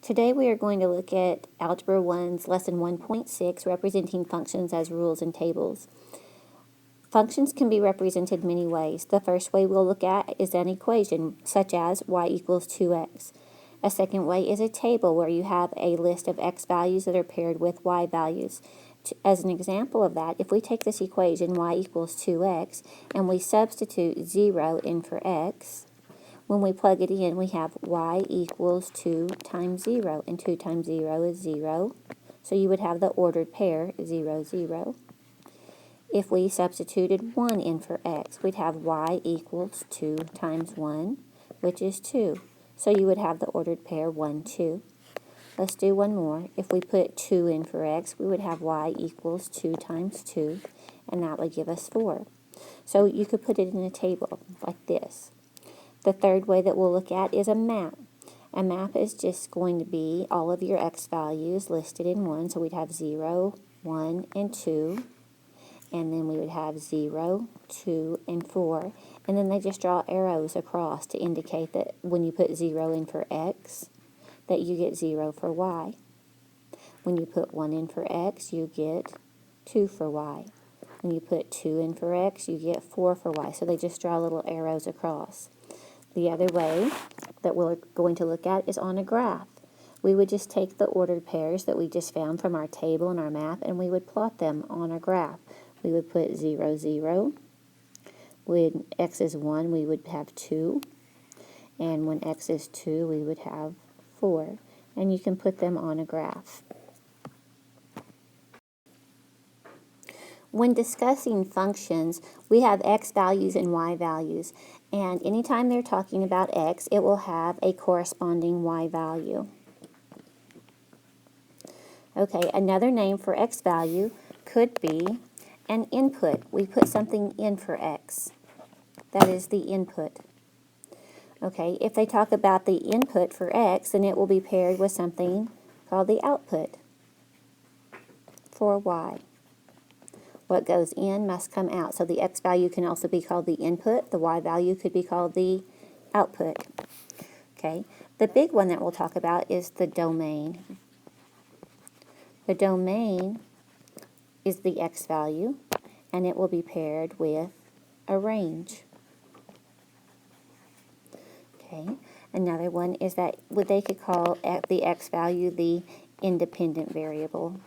Today we are going to look at Algebra 1's Lesson 1.6, representing functions as rules and tables. Functions can be represented many ways. The first way we'll look at is an equation, such as y equals 2x. A second way is a table where you have a list of x values that are paired with y values. As an example of that, if we take this equation y equals 2x and we substitute 0 in for x, when we plug it in, we have y equals 2 times 0, and 2 times 0 is 0. So you would have the ordered pair 0, 0. If we substituted 1 in for x, we'd have y equals 2 times 1, which is 2. So you would have the ordered pair 1, 2. Let's do one more. If we put 2 in for x, we would have y equals 2 times 2, and that would give us 4. So you could put it in a table like this. The third way that we'll look at is a map. A map is just going to be all of your x values listed in one. So we'd have 0, 1, and 2. And then we would have 0, 2, and 4. And then they just draw arrows across to indicate that when you put 0 in for x, that you get 0 for y. When you put 1 in for x, you get 2 for y. When you put 2 in for x, you get 4 for y. So they just draw little arrows across. The other way that we're going to look at is on a graph. We would just take the ordered pairs that we just found from our table and our map, and we would plot them on a graph. We would put 0, 0. When x is 1, we would have 2. And when x is 2, we would have 4. And you can put them on a graph. When discussing functions, we have x values and y values. And anytime they're talking about x, it will have a corresponding y value. Okay, another name for x value could be an input. We put something in for x. That is the input. Okay, if they talk about the input for x, then it will be paired with something called the output for y. What goes in must come out. So the x value can also be called the input. The y value could be called the output. Okay, the big one that we'll talk about is the domain. The domain is the x value, and it will be paired with a range. Okay, another one is that what they could call the x value the independent variable.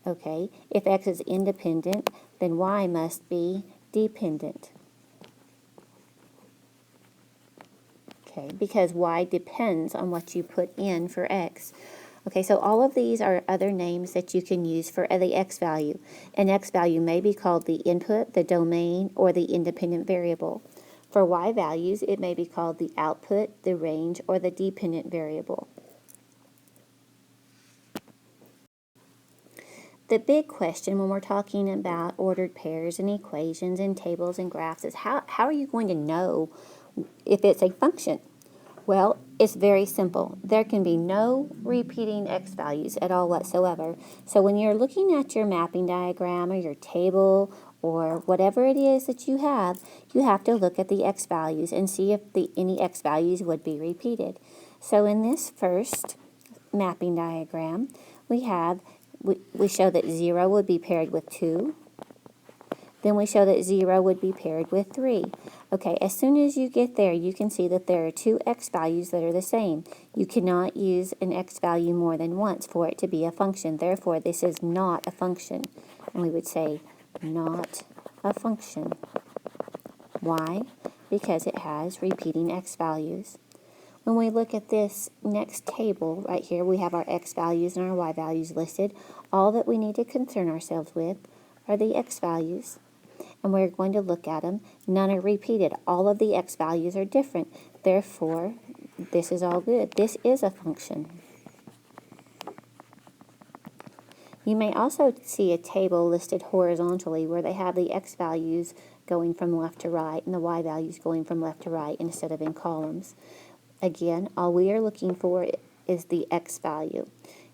Okay, if x is independent, then y must be dependent. Okay, because y depends on what you put in for x. Okay, so all of these are other names that you can use for the x value. An x value may be called the input, the domain, or the independent variable. For y values, it may be called the output, the range, or the dependent variable. The big question when we're talking about ordered pairs and equations and tables and graphs is how are you going to know if it's a function? Well, it's very simple. There can be no repeating x values at all whatsoever. So when you're looking at your mapping diagram or your table or whatever it is that you have to look at the x values and see if any x values would be repeated. So in this first mapping diagram, we show that 0 would be paired with 2. Then we show that 0 would be paired with 3. Okay, as soon as you get there, you can see that there are two x values that are the same. You cannot use an x value more than once for it to be a function. Therefore, this is not a function. And we would say, not a function. Why? Because it has repeating x values. When we look at this next table right here, we have our x values and our y values listed. All that we need to concern ourselves with are the x values. And we're going to look at them. None are repeated. All of the x values are different. Therefore, this is all good. This is a function. You may also see a table listed horizontally where they have the x values going from left to right and the y values going from left to right instead of in columns. Again, all we are looking for is the x value.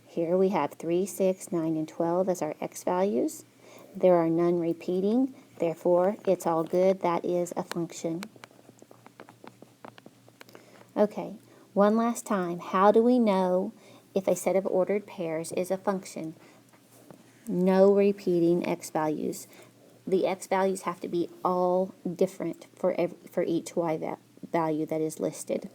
Here we have 3, 6, 9, and 12 as our x values. There are none repeating, Therefore, it's all good. That is a function. Okay, one last time. How do we know if a set of ordered pairs is a function? No repeating x values. The x values have to be all different for each y value that is listed.